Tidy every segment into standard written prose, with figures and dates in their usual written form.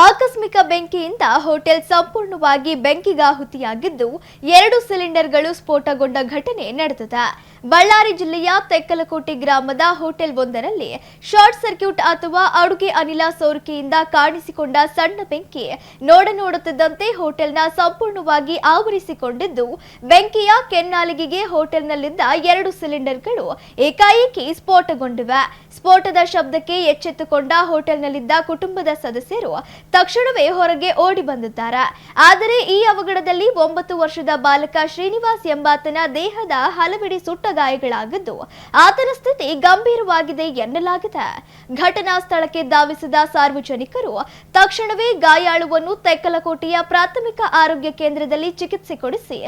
ಆಕಸ್ಮಿಕ ಬೆಂಕಿಯಿಂದ ಹೋಟೆಲ್ ಸಂಪೂರ್ಣವಾಗಿ ಬೆಂಕಿಗಾಹುತಿಯಾಗಿದ್ದು 2 ಸಿಲಿಂಡರ್ಗಳು ಸ್ಫೋಟಗೊಂಡ ಘಟನೆ ನಡೆದಿದೆ. ಬಳ್ಳಾರಿ ಜಿಲ್ಲೆಯ ತೆಕ್ಕಲಕೋಟೆ ಗ್ರಾಮದ ಹೋಟೆಲ್ ಒಂದರಲ್ಲಿ ಶಾರ್ಟ್ ಸರ್ಕ್ಯೂಟ್ ಅಥವಾ ಅಡುಗೆ ಅನಿಲ ಸೋರಿಕೆಯಿಂದ ಕಾಣಿಸಿಕೊಂಡ ಸಣ್ಣ ಬೆಂಕಿ ನೋಡುತ್ತಿದ್ದಂತೆ ಹೋಟೆಲ್ನ ಸಂಪೂರ್ಣವಾಗಿ ಆವರಿಸಿಕೊಂಡಿದ್ದು, ಬೆಂಕಿಯ ಕೆನ್ನಾಲಿಗೆಗೆ ಹೋಟೆಲ್ನಲ್ಲಿದ್ದ 2 ಸಿಲಿಂಡರ್ಗಳು ಏಕಾಏಕಿ ಸ್ಫೋಟಗೊಂಡಿವೆ. ಸ್ಫೋಟದ ಶಬ್ದಕ್ಕೆ ಎಚ್ಚೆತ್ತುಕೊಂಡ ಹೋಟೆಲ್ನಲ್ಲಿದ್ದ ಕುಟುಂಬದ ಸದಸ್ಯರು ತಕ್ಷಣವೇ ಹೊರಗೆ ಓಡಿ ಬಂದಿದ್ದಾರೆ. ಆದರೆ ಈ ಅವಘಡದಲ್ಲಿ 9 ವರ್ಷದ ಬಾಲಕ ಶ್ರೀನಿವಾಸ್ ಎಂಬಾತನ ದೇಹದ ಹಲವೆಡೆ ಸುಟ್ಟ ಗಾಯಗಳಾಗಿದ್ದು, ಆತನ ಸ್ಥಿತಿ ಗಂಭೀರವಾಗಿದೆ ಎನ್ನಲಾಗಿದೆ. ಘಟನಾ ಸ್ಥಳಕ್ಕೆ ಧಾವಿಸಿದ ಸಾರ್ವಜನಿಕರು ತಕ್ಷಣವೇ ಗಾಯಾಳುವನ್ನು ತೆಕ್ಕಲಕೋಟೆಯ ಪ್ರಾಥಮಿಕ ಆರೋಗ್ಯ ಕೇಂದ್ರದಲ್ಲಿ ಚಿಕಿತ್ಸೆ ಕೊಡಿಸಿ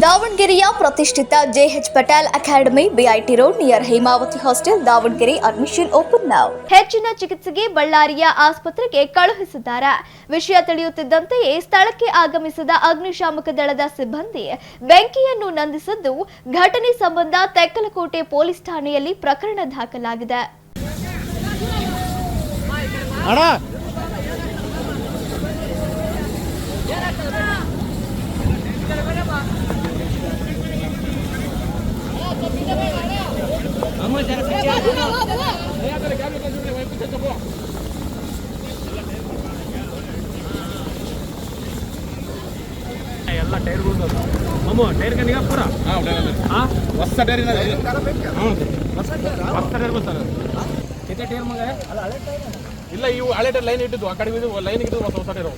ದಾವಣಗೆರೆಯ ಪ್ರತಿಷ್ಠಿತ JH Patel academy BIT road near Hemavati hostel Davanagere admission open now ಹೆಚ್ಚಿನ ಚಿಕಿತ್ಸೆಗೆ ಬಳ್ಳಾರಿಯ ಆಸ್ಪತ್ರೆಗೆ ಕಳುಹಿಸಿದ್ದಾರೆ. ವಿಷಯ ತಿಳಿಯುತ್ತಿದ್ದಂತೆಯೇ ಸ್ಥಳಕ್ಕೆ ಆಗಮಿಸಿದ ಅಗ್ನಿಶಾಮಕ ದಳದ ಸಿಬ್ಬಂದಿ ಬೆಂಕಿಯನ್ನು ನಂದಿಸಿದ್ದು, ಘಟನೆ ಸಂಬಂಧ ತೆಕ್ಕಲಕೋಟೆ ಪೊಲೀಸ್ ಠಾಣೆಯಲ್ಲಿ ಪ್ರಕರಣ ದಾಖಲಾಗಿದೆ. ಎಲ್ಲ ಟೈರ್ಗಳು ಟೈರ್ ಕನಿಗ ಪೂರ ಹೊಸ ಟೈರ್ ಟೈರ್ ಮಗ ಇಲ್ಲ ಇವು ಹಳೆ ಟೈರ್ ಲೈನ್ ಇಟ್ಟಿದ್ದು ಆ ಕಡೆ ಲೈನ್ ಇಟ್ಟಿದ್ದು ಹೊಸ ಟೈರ್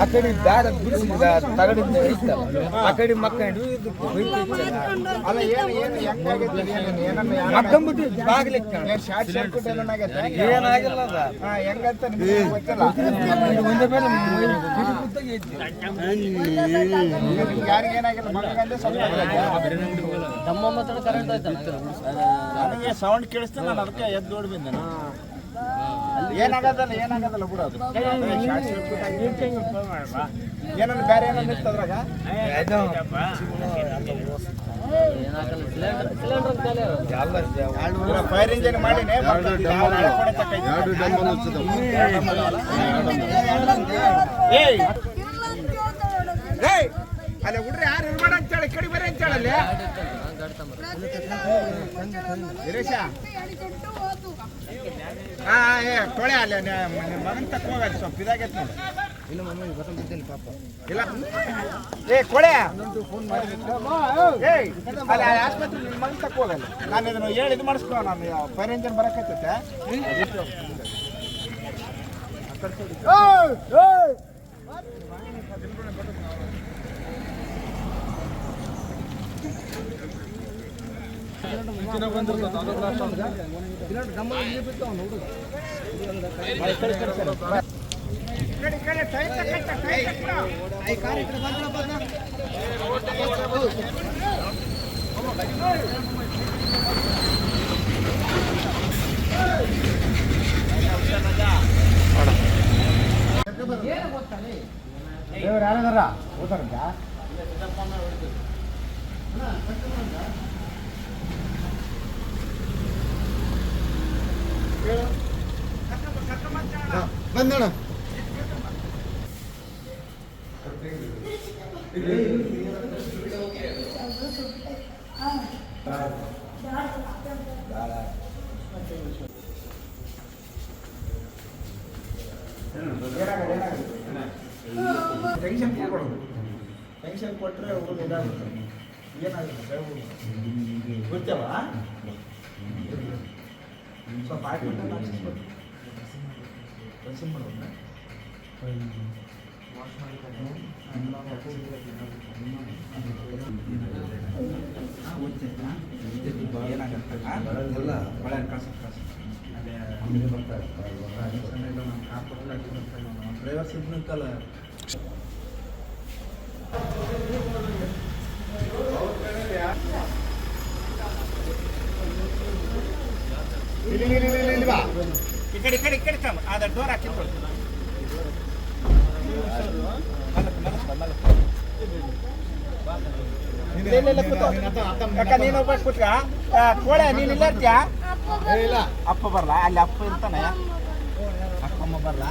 ಅಕಡೆ ದಾರ ಬಿಡಿಸಿದ ತಗಡಿಂದ ಅಕಡೆ ಮಕ್ಕಂಡು ಮಕ್ಕಂಬಿಟ್ಟು ಬಾಗ್ಲಿಕ್ಕೆ ಏನಾಗಿಲ್ಲ ಒಂದೇ ಮೇಲೆ ನನಗೆ ಸೌಂಡ್ ಕೇಳಿಸ್ತಾ ನಾನು ಅದಕ್ಕೆ ಎದ್ದು ಓಡಿ ಬಂದೆ. ಏನಾಗದಲ್ಲ ಬಿಡು, ಅದು ಏನಂದ್ರೆ ಬೇರೆ ಏನಾದ್ರು ಇರ್ತದ್ರಾಗ ಫೈರ್ ಇಂಜಿನ್ ಮಾಡಿನೇ ಅಲ್ಲ ಹುಡ್ರಿ ಯಾರು ಇರ್ಬೇಡ ಅಂತೇಳಿ ಕಡಿ ಬರೀ ಅಂತೇಳಲ್ಲಿ ಗಿರೀಶ ತೊಳೆ ಅಲ್ಲ ಮಗನ್ ತಕ್ಕ ಹೋಗಲ್ಲ ಸ್ವಲ್ಪ ಇದಾಗೈತೆ ನೋಡಿ. ಇಲ್ಲ ಮಮ್ಮಿ ಬಸಂತಿದ್ದೇನೆ ಪಾಪ ಇಲ್ಲ ಕೊಳೆ ಅಲ್ಲ ಆಸ್ಪತ್ರೆ ನಿಮ್ಮ ಮಗನ್ ತಕ್ಕ ಹೋಗಲ್ಲ. ನಾನು ಇದನ್ನು ಹೇಳಿ ಇದು ಮಾಡಿಸ್ಕೊ, ನಾನು ಫೈರ್ ಇಂಜಿನ್ ಬರಕತ್ತೈತೆ. ದೇವ್ರು ಯಾರದಾರ ಓದಾರಂತ ಬಂದಣ ಟೆನ್ಷನ್ ಕೊಟ್ಟರೆ ಹೋಗೋದು ಇದಾಗುತ್ತೆ. ಏನಾಗುತ್ತೆ ಗೊತ್ತೇವ ಸ್ವಲ್ಪ ಹಾಕ್ಬಿಟ್ಟು ಕೆಲಸ ಮಾಡೋಣ. ಏನಾಗಲ್ಲ ಬಳೆ ಕಳ್ಸ ಅದೇ ಬರ್ತಾರೆ ಡ್ರೈವರ್ ಸಿಗ್ನಕ್ಕಲ್ಲ ಈ ಕಡೆ ಡೋರ್ ಹಾಕಿರ್ಬೋದು. ಇಲ್ಲ ಕೂತು ಅಕ್ಕ ನೀನೊಬ್ಬ ಕೂತ್ಕ ಕೋಳೆ ನೀನು ಇಲ್ಲ ಇರ್ತೀಯಾ ಅಪ್ಪ ಬರಲ್ಲ ಅಲ್ಲಿ ಅಪ್ಪ ಇರ್ತಾನೆ ಅಪ್ಪಮ್ಮ ಬರಲ್ಲ